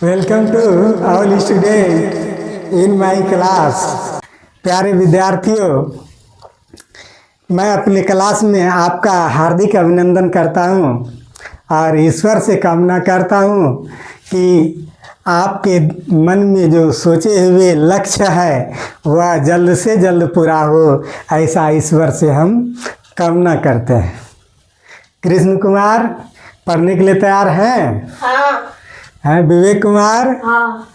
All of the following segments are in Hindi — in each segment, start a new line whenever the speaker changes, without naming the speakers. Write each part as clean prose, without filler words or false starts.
Welcome to all student in my class. प्यारे विद्यार्थियों, मैं अपने क्लास में आपका हार्दिक अभिनंदन करता हूं और ईश्वर से कामना करता हूं कि आपके मन में जो सोचे हुए लक्ष्य है वह जल्द से जल्द पूरा हो, ऐसा ईश्वर से हम कामना करते हैं। कृष्ण कुमार पढ़ने के लिए तैयार हैं?
हाँ।
हैं विवेक कुमार?
हाँ।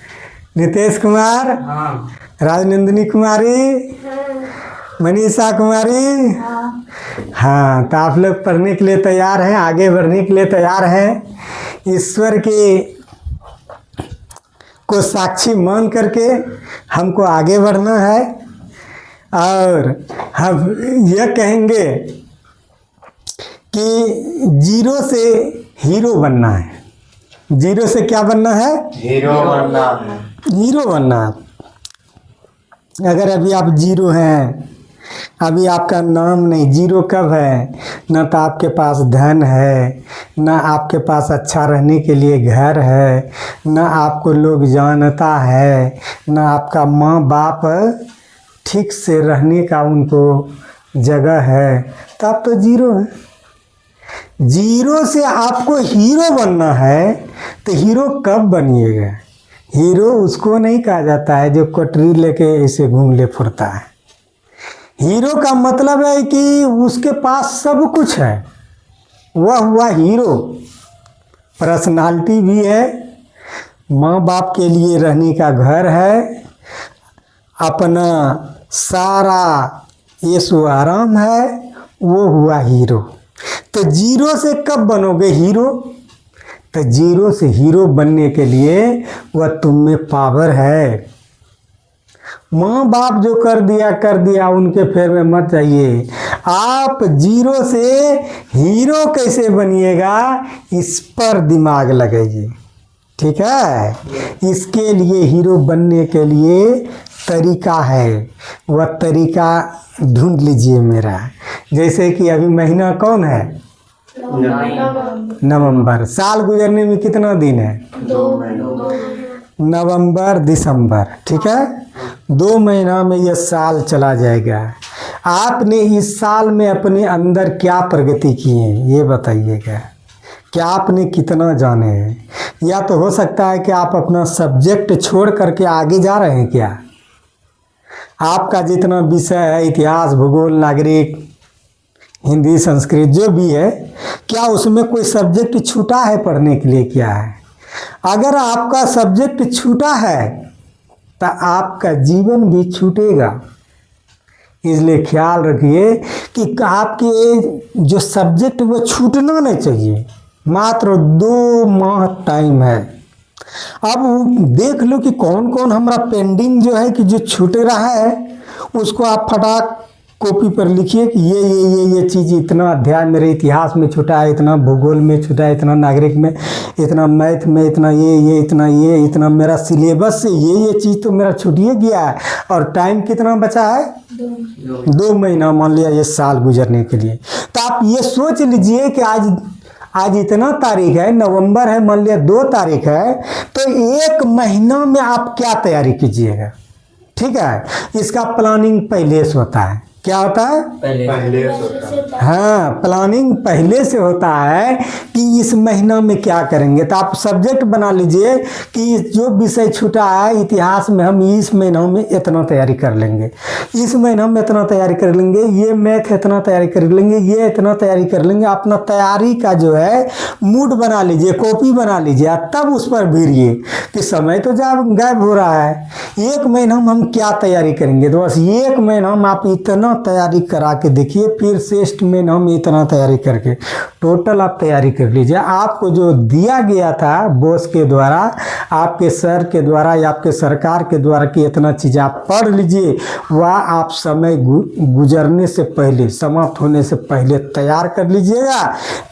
नितेश कुमार?
हाँ।
राजनंदिनी कुमारी? मनीषा कुमारी?
हाँ।
हाँ, तो आप लोग पढ़ने के लिए तैयार हैं, आगे बढ़ने के लिए तैयार हैं। ईश्वर के को साक्षी मान करके हमको आगे बढ़ना है और हम यह कहेंगे कि जीरो से हीरो बनना है। जीरो से क्या बनना है?
हीरो बनना है।
हीरो बनना। अगर अभी आप जीरो हैं, अभी आपका नाम नहीं, जीरो कब है? न तो आपके पास धन है, न आपके पास अच्छा रहने के लिए घर है, न आपको लोग जानता है, न आपका माँ बाप ठीक से रहने का उनको जगह है, तो आप तो जीरो हैं। जीरो से आपको हीरो बनना है, तो हीरो कब बनिएगा? हीरो उसको नहीं कहा जाता है जो कटोरी लेके ऐसे घूम ले फिरता है। हीरो का मतलब है कि उसके पास सब कुछ है, वह हुआ हीरो। पर्सनालिटी भी है, माँ बाप के लिए रहने का घर है, अपना सारा ऐशो आराम है, वो हुआ हीरो। तो जीरो से कब बनोगे हीरो? तो जीरो से हीरो बनने के लिए वह तुम में पावर है। माँ बाप जो कर दिया उनके फेर में मत जाइए। आप जीरो से हीरो कैसे बनिएगा, इस पर दिमाग लगाइए, ठीक है? इसके लिए हीरो बनने के लिए तरीका है, वह तरीका ढूंढ लीजिए मेरा। जैसे कि अभी महीना कौन है? नवंबर। साल गुजरने में कितना दिन है?
2
नवंबर दिसंबर, ठीक है? 2 महीना में यह साल चला जाएगा। आपने इस साल में अपने अंदर क्या प्रगति की है ये बताइएगा। क्या आपने कितना जाने हैं? या तो हो सकता है कि आप अपना सब्जेक्ट छोड़ करके आगे जा रहे हैं। क्या आपका जितना विषय है, इतिहास, भूगोल, नागरिक, हिंदी, संस्कृत जो भी है, क्या उसमें कोई सब्जेक्ट छूटा है पढ़ने के लिए? क्या है? अगर आपका सब्जेक्ट छूटा है तो आपका जीवन भी छूटेगा। इसलिए ख्याल रखिए कि आपके जो सब्जेक्ट वो छूटना नहीं चाहिए। मात्र 2 माह टाइम है। अब देख लो कि कौन कौन हमारा पेंडिंग जो है कि जो छूट रहा है, उसको आप फटाक कॉपी पर लिखिए कि ये चीज़ इतना अध्याय मेरे इतिहास में छूटा है, इतना भूगोल में छूटा है, इतना नागरिक में, इतना मैथ में, इतना इतना मेरा सिलेबस से ये चीज़ तो मेरा छूट ही गया है। और टाइम कितना बचा है? 2 महीना मान लिया ये साल गुजरने के लिए। तो आप ये सोच लीजिए कि आज इतना तारीख है, नवंबर है, मान लिया 2 तारीख है, तो 1 महीना में आप क्या तैयारी कीजिएगा, ठीक है? इसका प्लानिंग पहले से होता है। क्या होता है?
पहले
हाँ, प्लानिंग पहले से होता है कि इस महीना में क्या करेंगे। तो आप सब्जेक्ट बना लीजिए कि जो विषय छूटा है इतिहास में, हम इस महीना में इतना तैयारी कर लेंगे, इस महीना में इतना तैयारी कर लेंगे, ये मैथ इतना तैयारी कर लेंगे, ये इतना तैयारी कर लेंगे। अपना तैयारी का जो है मूड बना लीजिए, कॉपी बना लीजिए, और तब उस पर भिड़िए कि समय तो गायब हो रहा है, एक महीना में हम क्या तैयारी करेंगे। तो बस एक महीना में आप इतना तैयारी करा के देखिए, फिर शेष महीना में इतना तैयारी करके टोटल आप तैयारी कर लीजिए। आपको जो दिया गया था बॉस के द्वारा, आपके सर के द्वारा या आपके सरकार के द्वारा कि इतना चीज़ आप पढ़ लीजिए, वह आप समय गुजरने से पहले, समाप्त होने से पहले तैयार कर लीजिएगा।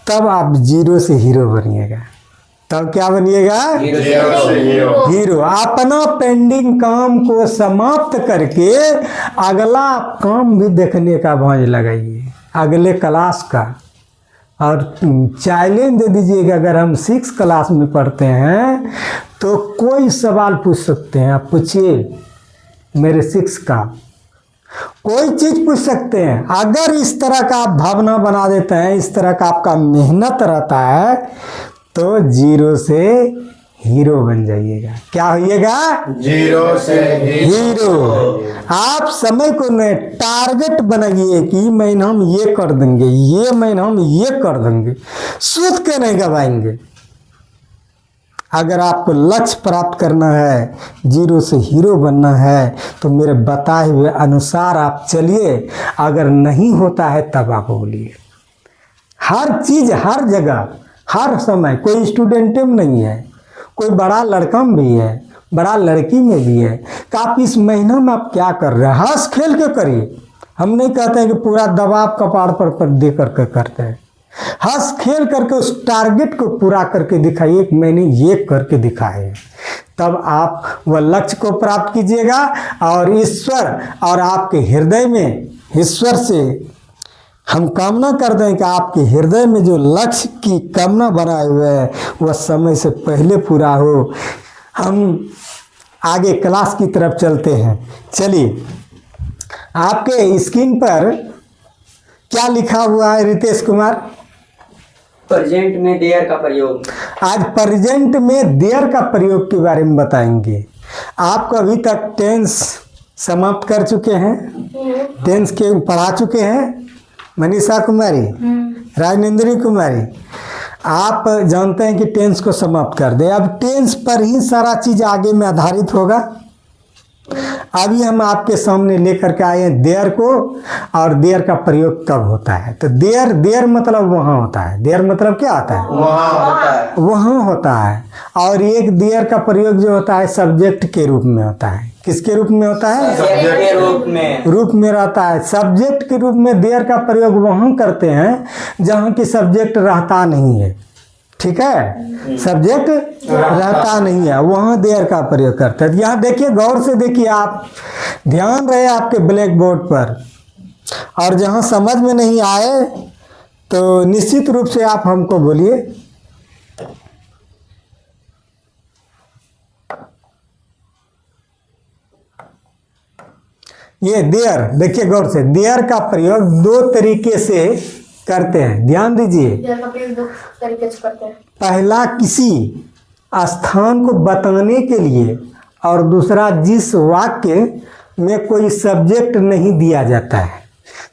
तब आप जीरो से हीरो बनिएगा। तब क्या बनिएगा?
जीरो से हीरो।
हीरो। अपना पेंडिंग काम को समाप्त करके अगला काम भी देखने का भांज लगाइए, अगले क्लास का। और चैलेंज दे दीजिएगा, अगर हम 6 क्लास में पढ़ते हैं तो कोई सवाल पूछ सकते हैं, आप पूछिए मेरे 6 का, कोई चीज़ पूछ सकते हैं। अगर इस तरह का आप भावना बना देते हैं, इस तरह का आपका मेहनत रहता है, तो जीरो से हीरो बन जाइएगा। क्या होइएगा?
जीरो से
हीरो। आप समय को न टारगेट बनाइए कि महीना हम ये कर देंगे, ये महीना हम ये कर देंगे, सूद के नहीं गवाएंगे। अगर आपको लक्ष्य प्राप्त करना है, जीरो से हीरो बनना है, तो मेरे बताए हुए अनुसार आप चलिए। अगर नहीं होता है तब आप बोलिए। हर चीज़, हर जगह, हर समय, कोई स्टूडेंट में नहीं है, कोई बड़ा लड़का में भी है, बड़ा लड़की में भी है, कि आप इस महीना में आप क्या कर रहे हैं, हंस खेल के करिए। हम नहीं कहते हैं कि पूरा दबाव कपाड़ पर दे करके करते हैं। हंस खेल करके उस टारगेट को पूरा करके दिखाइए कि मैंने ये करके दिखाया। तब आप वह लक्ष्य को प्राप्त कीजिएगा। और ईश्वर और आपके हृदय में, ईश्वर से हम कामना कर दें कि आपके हृदय में जो लक्ष्य की कामना बनाए हुए है वह समय से पहले पूरा हो। हम आगे क्लास की तरफ चलते हैं। चलिए, आपके स्क्रीन पर क्या लिखा हुआ है रितेश कुमार?
प्रेजेंट में देयर का प्रयोग।
आज प्रेजेंट में देयर का प्रयोग के बारे में बताएंगे। आपको अभी तक टेंस समाप्त कर चुके हैं, टेंस के पढ़ा चुके हैं। मनीषा कुमारी, राजनेंद्री कुमारी, आप जानते हैं कि टेंस को समाप्त कर दे। अब टेंस पर ही सारा चीज़ आगे में आधारित होगा। अभी हम आपके सामने लेकर के आए हैं देयर को, और देयर का प्रयोग कब होता है। तो देयर, देयर मतलब वहाँ होता है। देयर मतलब क्या होता है?
वहाँ होता है।
वहाँ होता है। और एक देयर का प्रयोग जो होता है सब्जेक्ट के रूप में होता है। किसके रूप में होता है?
सब्जेक्ट के रूप में
रहता है। सब्जेक्ट के रूप में देयर का प्रयोग वहाँ करते हैं जहाँ की सब्जेक्ट रहता नहीं है। ठीक है, सब्जेक्ट रहता नहीं है, वहाँ देयर का प्रयोग करते हैं। यहाँ देखिए, गौर से देखिए, आप ध्यान रहे आपके ब्लैक बोर्ड पर। और जहाँ समझ में नहीं आए तो निश्चित रूप से आप हमको बोलिए। ये देयर, देखिए गौर से, देयर का प्रयोग 2 तरीके से करते हैं। ध्यान दीजिए।
देयर का प्रयोग 2 तरीके से करते हैं।
पहला किसी स्थान को बताने के लिए, और दूसरा जिस वाक्य में कोई सब्जेक्ट नहीं दिया जाता है।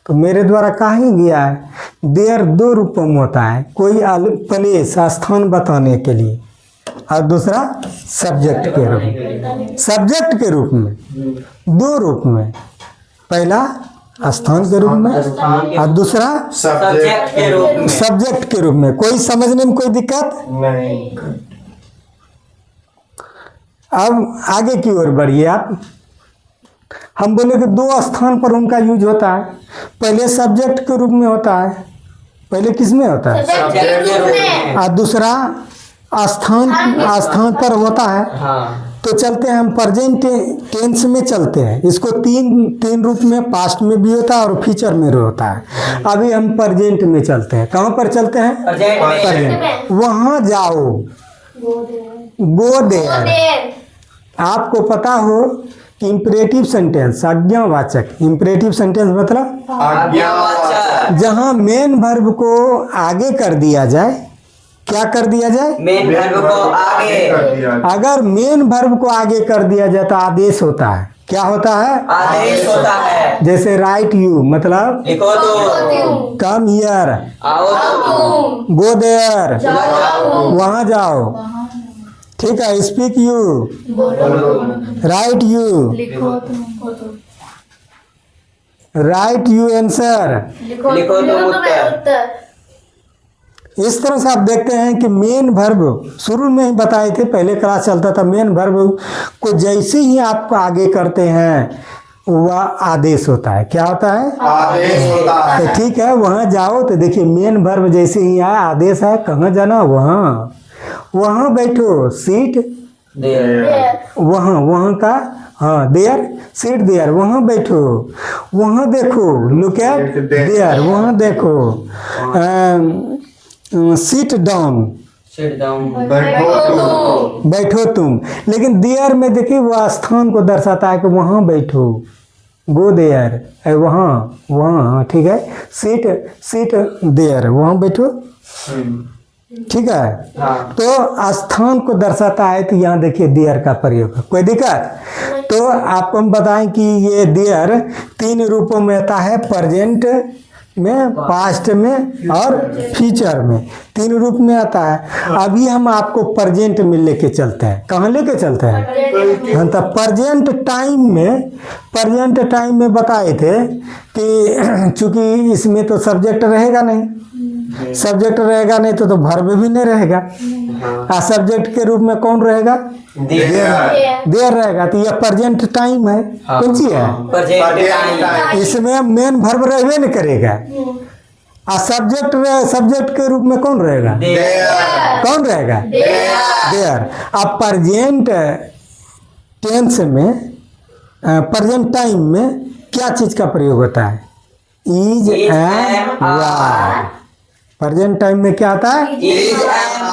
तो मेरे द्वारा कहा ही गया है, देयर 2 रूपों में होता है। कोई प्लेस, स्थान बताने के लिए, और दूसरा सब्जेक्ट के रूप में। सब्जेक्ट के रूप में 2 रूप में, पहला स्थान के रूप में और दूसरा
सब्जेक्ट के रूप में।
सब्जेक्ट के रूप में। कोई समझने में कोई दिक्कत?
नहीं।
अब आगे की ओर बढ़िए आप। हम बोले कि 2 स्थान पर उनका यूज होता है। पहले सब्जेक्ट के रूप में होता है, पहले किस में होता है?
सब्जेक्ट के रूप में।
और दूसरा स्थान पर होता है।
हाँ।
तो चलते हैं हम प्रेजेंट टेंस में चलते हैं। इसको तीन रूप में, पास्ट में भी होता है और फ्यूचर में भी होता है। अभी हम प्रेजेंट में चलते हैं। कहाँ पर चलते हैं? प्रेजेंट। वहाँ जाओ, गो देयर। आपको पता हो इम्परेटिव सेंटेंस आज्ञावाचक, इम्परेटिव सेंटेंस मतलब
आज्ञावाचक।
जहाँ मेन वर्ब को आगे कर दिया जाए, क्या कर दिया जाए?
मेन वर्ब को आगे
कर दिया।
अगर मेन वर्ब को आगे कर दिया जाए तो आदेश होता है। क्या होता है?
आदेश होता है।
जैसे राइट यू मतलब
लिखो तो,
कम हियर,
आओ तो,
गो देयर,
जाओ,
वहाँ जाओ। ठीक है, speak you, right you, right you answer.
लिखो
लिखो तुम उत्तर।
उत्तर।
इस तरह से आप देखते हैं कि मेन वर्ब शुरू में ही बताए थे, पहले क्लास चलता था, मेन वर्ब को जैसे ही आपको आगे करते हैं वह आदेश होता है। क्या होता है?
आदेश होता है।
तो ठीक है, वहाँ जाओ तो देखिए मेन वर्ब जैसे ही आया आदेश है, कहाँ जाना? वहाँ, वहाँ बैठो, सीट
देयर,
वहाँ, वहाँ का हाँ देयर, सीट देयर, वहाँ बैठो, वहाँ देखो, look at
Sit there.
There, वहाँ देखो, सीट डाउन,
सिट डाउन,
बैठो तुम।
बैठो तुम। लेकिन देयर में देखिए वह स्थान को दर्शाता है कि वहाँ बैठो, गो देयर, वहाँ, वहाँ, ठीक है, सीट, सीट देयर, वहाँ बैठो, ठीक है।
हाँ,
तो स्थान को दर्शाता है, तो यहाँ देखिए देयर का प्रयोग है। कोई दिक्कत? तो आपको हम बताएं कि ये देयर 3 रूपों में आता है, प्रेजेंट में, पास्ट में और फ्यूचर में, 3 रूप में आता है। अभी हम आपको प्रेजेंट में लेके चलते हैं। कहाँ लेके चलते हैं? हाँ, तो प्रेजेंट टाइम में बताए थे कि चूंकि इसमें तो सब्जेक्ट रहेगा नहीं, सब्जेक्ट रहेगा नहीं तो वर्ब भी नहीं रहेगा।
हाँ,
सब्जेक्ट के रूप में कौन रहेगा?
देयर,
देयर रहेगा। तो यह प्रेजेंट टाइम है।
हाँ,
कौन सी है?
प्रेजेंट टाइम,
इसमें मेन वर्ब रहबे नहीं करेगा। सब्जेक्ट के रूप में कौन रहेगा?
देयर,
कौन रहेगा? देयर। अब प्रेजेंट टेंस में, प्रेजेंट टाइम में क्या चीज का प्रयोग होता है? Is am are. Present time में क्या आता है?
इज एम,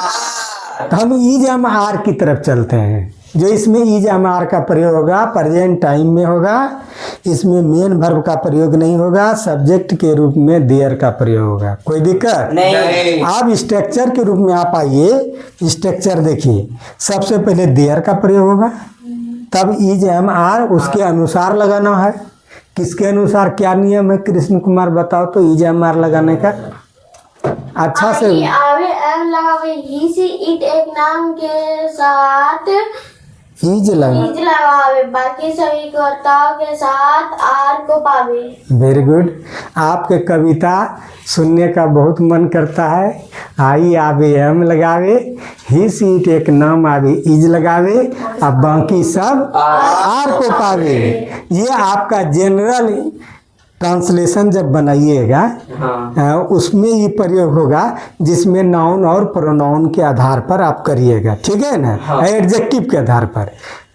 तो हम इज एम आर की तरफ चलते हैं। जो इसमें इज एम आर का प्रयोग होगा प्रेजेंट टाइम में होगा, इसमें मेन वर्ब का प्रयोग नहीं होगा, सब्जेक्ट के रूप में देयर का प्रयोग होगा। कोई दिक्कत
नहीं,
आप स्ट्रक्चर के रूप में आप आइए, स्ट्रक्चर देखिए, सबसे पहले देयर का प्रयोग होगा, तब इज एम आर उसके अनुसार लगाना है। किसके अनुसार? क्या नियम है कृष्ण कुमार बताओ तो इज एम आर लगाने का अच्छा से।
आवे एम लगावे ही से इट एक नाम के साथ
इज लगा,
इज लगावे, बाकी सभी कर्ताओं के साथ आर को पावे।
Very good. आपके कविता सुनने का बहुत मन करता है। आई आवे एम लगावे, ही सीट एक नाम आवे इज लगावे, अब बाकी सब आर को पावे। ये आपका जनरल ट्रांसलेशन जब बनाइएगा
हाँ,
उसमें ये प्रयोग होगा जिसमें नाउन और प्रोनाउन के आधार पर आप करिएगा। ठीक है ना?
हाँ।
एडजेक्टिव के आधार पर।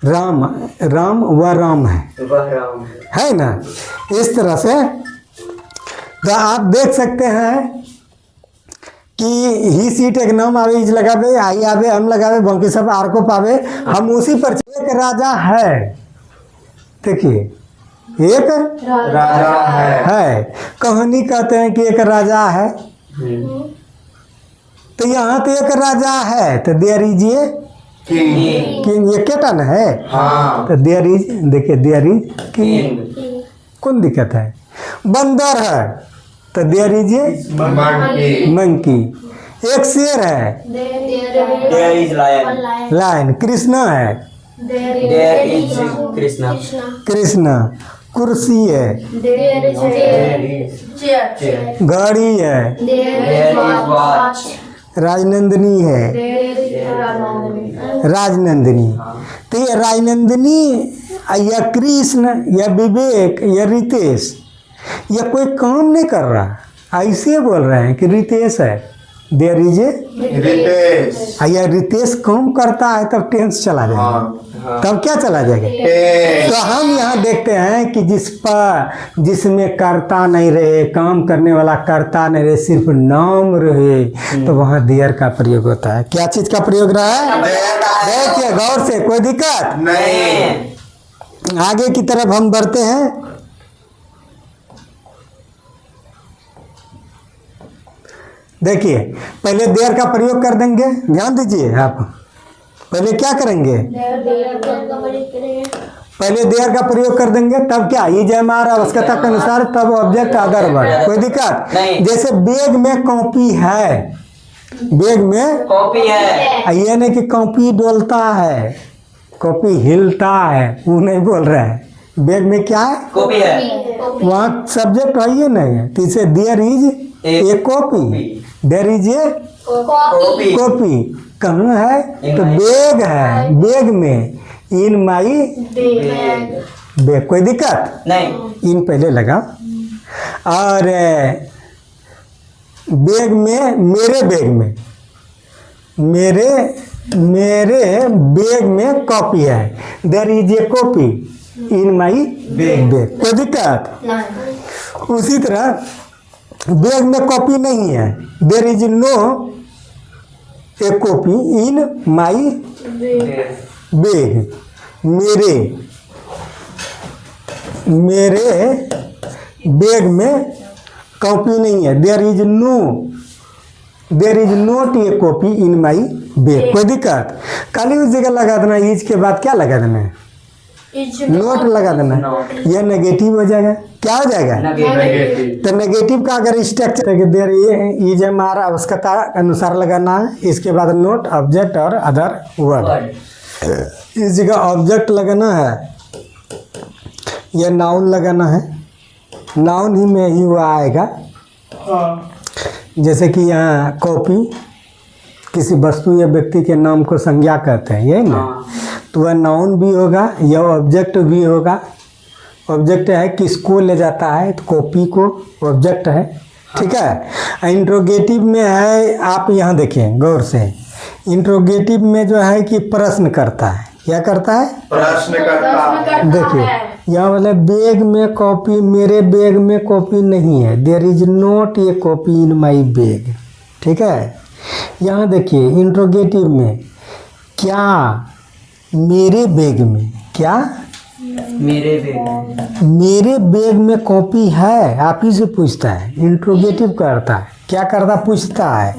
राम, राम व राम
वह राम
है ना? इस तरह से तो आप देख सकते हैं कि ही सीट एक नाम आवे इज लगावे, आई आवे हम लगावे, बाकी सब आर को पावे। हम उसी पर एक राजा है, देखिए एक
राजा है।
कहानी कहते हैं कि एक राजा है, तो यहाँ तो एक राजा है, तो देयर इज ये
किंग।
किंग, ये केटन है,
हाँ।
तो देयर इज, देखिए देयर इज किंग।
किंग,
कौन दिक्कत है? बंदर है तो देयर इज ये
मंकी।
मंकी। एक शेर है,
there is lion,
lion. Krishna है,
देयर इज कृष्णा,
कृष्णा। कुर्सी है,
चेयर,
घड़ी है,
देयर इज वॉच,
राजनंदिनी है, राजनंदिनी। तो ये राजनंदिनी या कृष्ण या विवेक या रितेश, या कोई काम नहीं कर रहा, ऐसे बोल रहे हैं कि रितेश है, देयर इज ए।
रितेश।
या रितेश काम करता है तब टेंस चला जाएगा।
हाँ।
तब क्या चला जाएगा?
टेंस।
तो हम यहाँ देखते हैं कि जिसमें करता नहीं रहे, काम करने वाला करता नहीं रहे, सिर्फ नाम रहे, तो वहाँ देयर का प्रयोग होता है। क्या चीज का प्रयोग रहा है? देखिए गौर से, कोई दिक्कत?
नहीं।
आगे की तरफ हम बढ़ते हैं। देखिए, पहले देयर का प्रयोग कर देंगे, ध्यान दीजिए आप। पहले क्या करेंगे? पहले देयर का प्रयोग कर देंगे, तब क्या इज एम आर आवश्यकता के अनुसार, तब ऑब्जेक्ट अदर वर्ड। कोई दिक्कत
नहीं।
जैसे बैग में कॉपी है, बैग में
कॉपी है।
ये नहीं कि कॉपी डोलता है, कॉपी हिलता है, वो नहीं बोल रहा है। बैग में क्या है?
कॉपी है।
वहाँ सब्जेक्ट है ये नहीं है, तो इसे there is a copy, there is a
copy.
Copy. कहाँ है? तो बैग है, बैग में, इन माई बैग। कोई दिक्कत
नहीं।
इन पहले लगा। और बैग में, मेरे बैग में, मेरे बैग में कॉपी है, there is a copy in my bag. कोई दिक्कत? उसी तरह बैग में कॉपी नहीं है, there is no a copy in my bag. मेरे बैग में कॉपी नहीं है, there is not a copy in my bag. कोई दिक्कत? खाली उस जगह लगा देना, इज के बाद क्या लगा देना है? नोट लगा देना। यह नेगेटिव हो जाएगा। क्या हो जाएगा?
नेगेटिव।
तो नेगेटिव का अगर स्ट्रक्चर है कि देयर इज एम आर आवश्यकता अनुसार लगाना है, इसके बाद नोट, ऑब्जेक्ट और अदर वर्ड। इस जगह ऑब्जेक्ट लगाना है, यह नाउन लगाना है, नाउन ही में ही वो आएगा। जैसे कि यहाँ कॉपी किसी वस्तु या व्यक्ति के नाम को संज्ञा कहते हैं, यही ना? तो वह नाउन भी होगा, यह ऑब्जेक्ट भी होगा। ऑब्जेक्ट है किसको ले जाता है, तो कॉपी को ऑब्जेक्ट है। ठीक है। इंट्रोगेटिव में है, आप यहाँ देखें गौर से, इंट्रोगेटिव में जो है कि प्रश्न करता है। क्या करता है?
प्रश्न करता है।
देखिए यहाँ वाला बैग में कॉपी, मेरे बैग में कॉपी नहीं है, there is not a copy in my bag. ठीक है। यहाँ देखिए इंट्रोगेटिव में, क्या मेरे बैग में, क्या
मेरे बैग।
मेरे बैग में कॉपी है, आप ही से पूछता है, इंट्रोगेटिव करता है। क्या करता? पूछता है।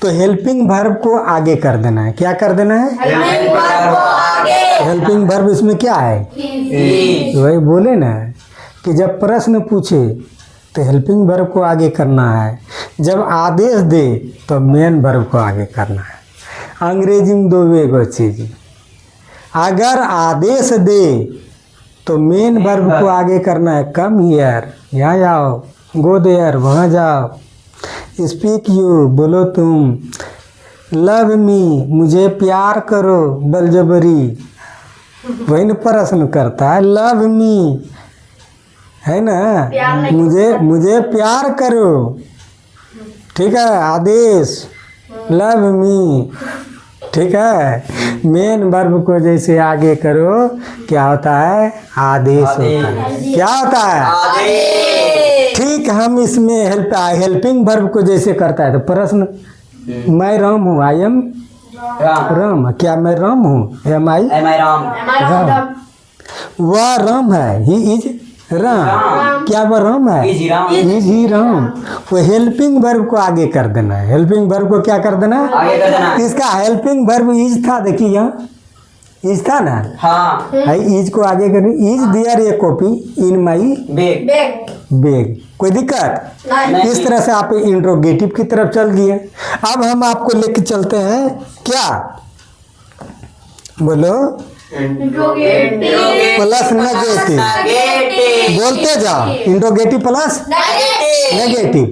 तो हेल्पिंग वर्ब को आगे कर देना है। क्या कर देना है? हेल्पिंग वर्ब इसमें क्या है? वही बोले ना कि जब प्रश्न पूछे तो हेल्पिंग वर्ब को आगे करना है, जब आदेश दे तो मेन वर्ब को आगे करना है। अंग्रेजी में दो एगो चीज, अगर आदेश दे तो मेन वर्ब को आगे करना है। कम हियर, यहाँ जाओ, गो देयर, वहाँ जाओ, स्पीक यू, बोलो तुम, लव मी, मुझे प्यार करो, बलजबरी, वही न प्रश्न करता है, लव मी, है ना? मुझे प्यार करो। ठीक है। आदेश, लव मी। ठीक है। मेन वर्ब को जैसे आगे करो, क्या होता है? आदेश होता है। क्या होता है? ठीक। हम इसमें हेल्पिंग वर्ब को जैसे करता है तो प्रश्न, मैं राम हूँ, आई एम राम। क्या मैं राम हूँ? एम आई राम। वह राम है, ही इज राम। क्या वह राम है? Is he Ram. वो हेल्पिंग वर्ब को आगे कर देना है। हेल्पिंग वर्ब को क्या कर देना है?
आगे कर देना।
इसका हेल्पिंग वर्ब इज था, देखिए यहाँ इज था ना?
हाँ।
है, इज को आगे करनी, is there a copy in my bag. कोई दिक्कत?
नहीं।
इस तरह से आप इंट्रोगेटिव की तरफ चल दिए। अब हम आपको लेके चलते हैं, क्या बोलो? Plus negative. बोलते जाओ, इंट्रोगेटिव प्लस नेगेटिव।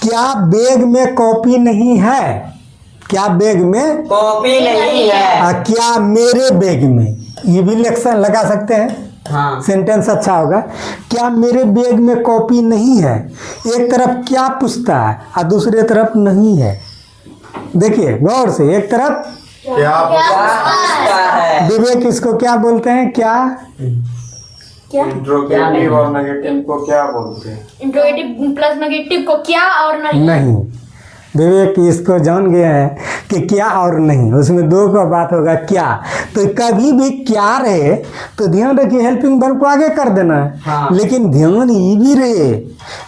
क्या बैग में कॉपी नहीं है? क्या बैग में
कॉपी नहीं है?
क्या मेरे बैग में? ये भी लेक्शन लगा सकते हैं।
हाँ।
सेंटेंस अच्छा होगा। क्या मेरे बैग में कॉपी नहीं है? एक तरफ क्या पूछता है और दूसरे तरफ नहीं है। देखिए गौर से, एक तरफ
क्या
है?
विवेक इसको क्या बोलते हैं? क्या
इंट्रोगेटिव और नेगेटिव को क्या बोलते हैं?
इंट्रोगेटिव प्लस नेगेटिव को क्या और नहीं।
नहीं। विवेक इसको जान गए हैं कि क्या और नहीं, उसमें दो का बात होगा क्या। तो कभी भी क्या रहे तो ध्यान रखिए हेल्पिंग वर्ब को आगे कर देना है।
हाँ।
लेकिन ध्यान ये भी रहे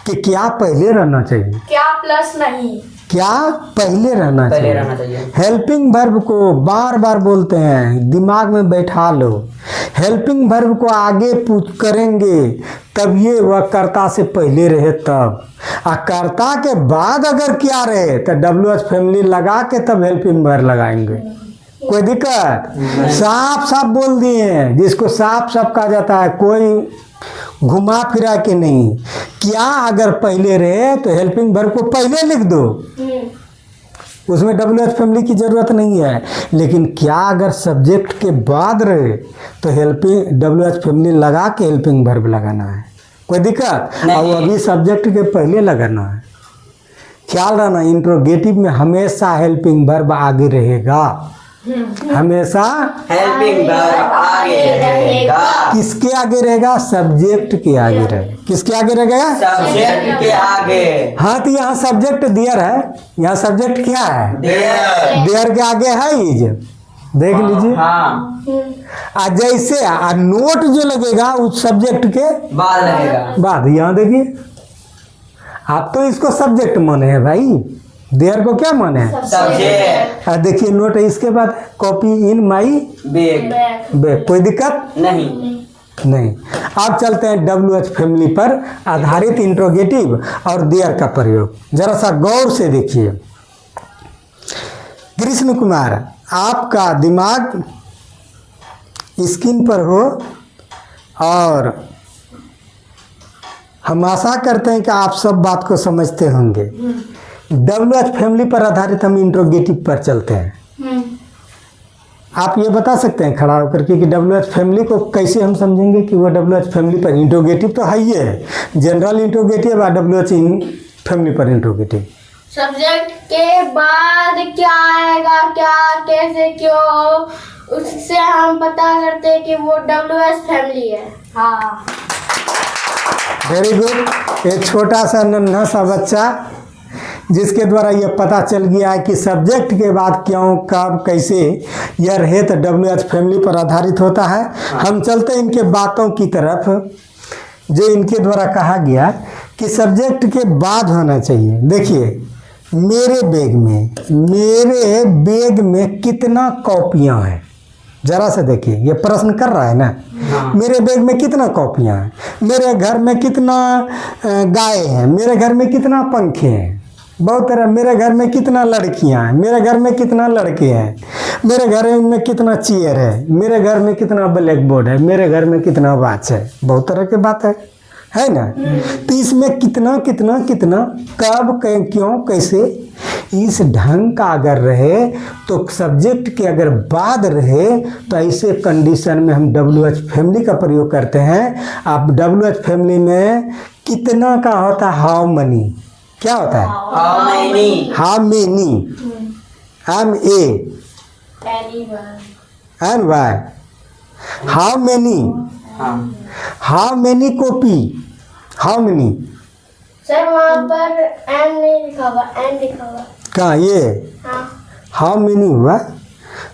कि क्या पहले रहना चाहिए,
क्या प्लस नहीं।
क्या पहले रहना
पहले रहना
चाहिए।
चाहिए।
हेल्पिंग वर्ब को बार बार बोलते हैं, दिमाग में बैठा लो। हेल्पिंग वर्ब को आगे पूछ करेंगे तब ये वह कर्ता से पहले रहे तब, आ कर्ता के बाद अगर क्या रहे तो WH फैमिली लगा के तब हेल्पिंग वर्ब लगाएंगे। कोई दिक्कत? साफ साफ बोल दिए हैं, जिसको साफ साफ कहा जाता है, कोई घुमा फिरा के नहीं। क्या अगर पहले रहे तो हेल्पिंग वर्ब को पहले लिख दो, उसमें WH फैमिली की जरूरत नहीं है। लेकिन क्या अगर सब्जेक्ट के बाद रहे तो हेल्पिंग WH फैमिली लगा के हेल्पिंग वर्ब लगाना है। कोई दिक्कत? और अभी सब्जेक्ट के पहले लगाना है। ख्याल रहना, इंट्रोगेटिव में हमेशा हेल्पिंग वर्ब आगे रहेगा, हमेशा
हेल्पिंग वर्ब आगे रहेगा।
किसके आगे रहेगा? सब्जेक्ट के आगे रहेगा। किसके आगे रहेगा?
सब्जेक्ट के आगे।
हाँ, तो यहाँ सब्जेक्ट देयर है, यहाँ सब्जेक्ट क्या है?
देयर।
देयर के आगे है इज, देख लीजिए।
हाँ,
जैसे नोट जो लगेगा उस सब्जेक्ट के
बाद लगेगा।
बाद। यहाँ देखिए, आप तो इसको सब्जेक्ट माने हैं भाई, देयर को क्या माने हैं?
सब्जेक्ट।
देखिए नोट है, इसके बाद copy in my
bag.
Bag. कोई दिक्कत
नहीं।
नहीं। अब चलते हैं WH फैमिली पर आधारित इंट्रोगेटिव और देयर का प्रयोग। जरा सा गौर से देखिए। कृष्ण कुमार, आपका दिमाग स्क्रीन पर हो और हम आशा करते हैं कि आप सब बात को समझते होंगे। WH फैमिली पर आधारित हम इंट्रोगेटिव पर चलते हैं। आप ये बता सकते हैं खड़ा होकर के कि WH फैमिली को कैसे हम समझेंगे कि वो WH फैमिली पर इंट्रोगेटिव तो है ही है, जनरल इंट्रोगेटिव और WH फैमिली पर इंट्रोगेटिव।
सब्जेक्ट के बाद क्या आएगा, क्या, कैसे, क्यों, उससे हम पता करते हैं कि वो WH फैमिली है। हाँ,
वेरी गुड। एक छोटा सा नन्हा सा बच्चा जिसके द्वारा यह पता चल गया है कि सब्जेक्ट के बाद क्यों, कब, कैसे यह रहे तो WH फैमिली पर आधारित होता है। हम चलते हैं इनके बातों की तरफ, जो इनके द्वारा कहा गया कि सब्जेक्ट के बाद होना चाहिए। देखिए, मेरे बैग में कितना कॉपियाँ हैं, जरा से देखिए, ये प्रश्न कर रहा है ना। मेरे बैग में कितना कॉपियाँ हैं, मेरे घर में कितना गाय हैं, मेरे घर में कितना पंखे हैं, बहुत तरह, मेरे घर में कितना लड़कियां हैं, मेरे घर में कितना लड़के हैं, मेरे घर में कितना चेयर है, मेरे घर में कितना ब्लैक बोर्ड है, मेरे घर में कितना वॉच है, बहुत तरह की बात है ना। तो इसमें कितना कितना कितना, कब, क्यों, कैसे, इस ढंग का अगर रहे तो सब्जेक्ट के अगर बाद रहे तो ऐसे कंडीशन में हम WH फैमिली का प्रयोग करते हैं। अब WH फैमिली में कितना का होता है? How money. क्या होता है?
How many.
How many, MA and Y। How many,
हाँ,
how many copy, how many.
Sir वहाँ पर एन नहीं लिखा हुआ, एन लिखा हुआ।
कहाँ ये?
हाँ,
हाउ मेनी हुआ,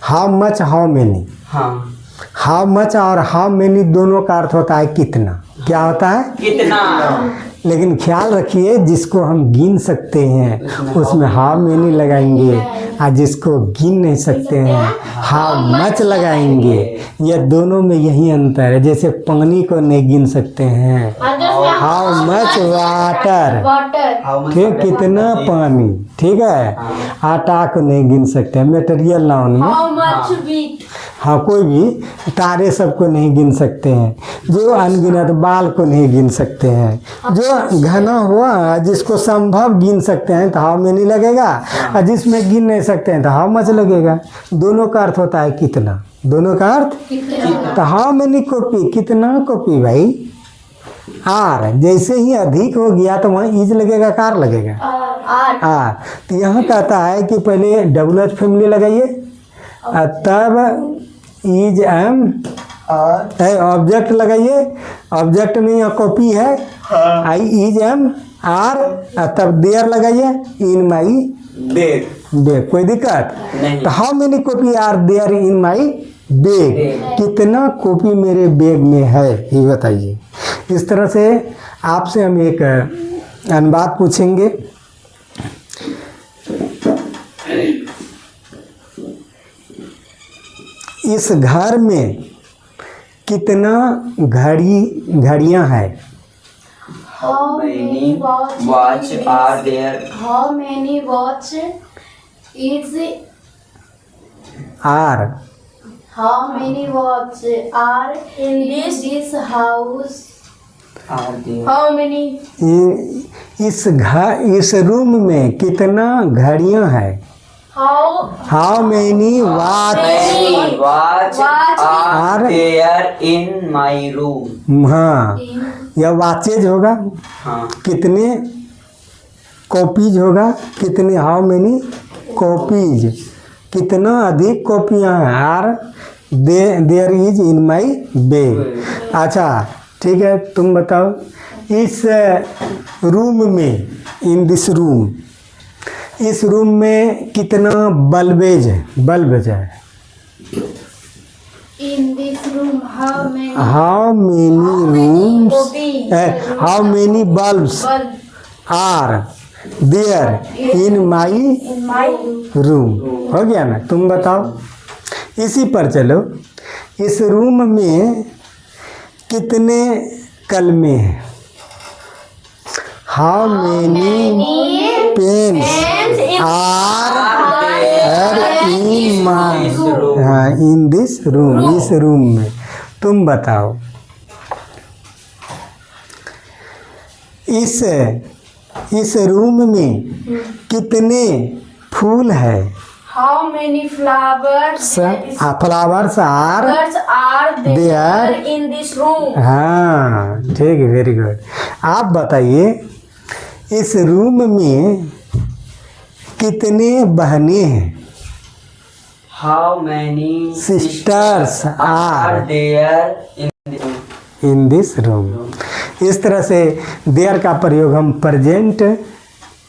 हाउ मच, हाउ मेनी।
हाँ।
हाउ मच और हाउ मेनी दोनों का अर्थ होता है कितना। क्या होता है?
कितना।
लेकिन ख्याल रखिए, जिसको हम गिन सकते हैं उसमें हाउ मेनी लगाएंगे, और जिसको गिन नहीं सकते हैं हाउ मच लगाएंगे। ये दोनों में यही अंतर है। जैसे पानी को नहीं गिन सकते हैं, हाउ मच वाटर,
वाटर।
ठीक, कितना पानी, ठीक है। आटा को नहीं गिन सकते, मटेरियल नाउन में।
How much wheat.
हाँ, कोई भी तारे सबको नहीं गिन सकते हैं। जो अनगिनत बाल को नहीं गिन सकते हैं। जो घना हुआ जिसको संभव गिन सकते हैं तो हाउ मेनी लगेगा, और जिसमें गिन नहीं सकते हैं तो हाउ मच लगेगा। दोनों का अर्थ होता है कितना, दोनों का अर्थ। तो हाउ मेनी कॉपी, कितना कॉपी भाई। आर, जैसे ही अधिक हो गया तो वहाँ ईज लगेगा, कार लगेगा, आर। तो यहाँ कहता है कि पहले WH फैमिली लगाइए, तब इज एम ऑब्जेक्ट लगाइए। ऑब्जेक्ट में यहाँ कॉपी है, आई इज एम आर, तब देयर लगाइए इन माई
बेग
बैग, कोई दिक्कत?
नहीं।
तो how many copy are there in my bag,
bag.
कितना कॉपी मेरे बैग में है, ये बताइए। इस तरह से आपसे हम एक अनुवाद पूछेंगे। इस घर में कितना घड़ियां हैं?
How many
watch are there?
How many watch is
are
How many watch are in this house?
Are there?
How many?
इस रूम में कितना घड़ियां हैं? How many watch,
Many watch are
Are-
there in my room?
हाँ, यह वाचेज होगा,
हाँ।
कितने कॉपीज होगा, कितने, हाउ मेनी कॉपीज, कितना अधिक कॉपियाँ हैं, are there is in my bag. अच्छा ठीक है, तुम बताओ इस रूम में, इन दिस रूम, इस रूम में कितना बल्बेज है, बल्बेज है?
In this room, how many?
How many rooms, how many bulbs
Bulb
are there in my
in my room.
Room. हो गया ना? तुम बताओ। इसी पर चलो, इस रूम में कितने कलमे हैं? How many pens are in my, हाँ, इन दिस रूम, इस रूम में। तुम बताओ इस रूम में कितने फूल है?
How many flowers?
Flowers are
Flowers are
There.
there in this room?
हाँ ठीक है, वेरी गुड। आप बताइए इस रूम में कितने बहनें हैं?
How many
sisters
are
are
there in the room?
In this room. इस तरह से देयर का प्रयोग हम प्रेजेंट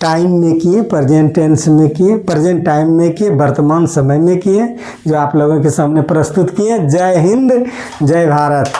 टाइम में किए, प्रेजेंट टेंस में किए, प्रेजेंट टाइम में किए, वर्तमान समय में किए, जो आप लोगों के सामने प्रस्तुत किए। जय हिंद, जय भारत।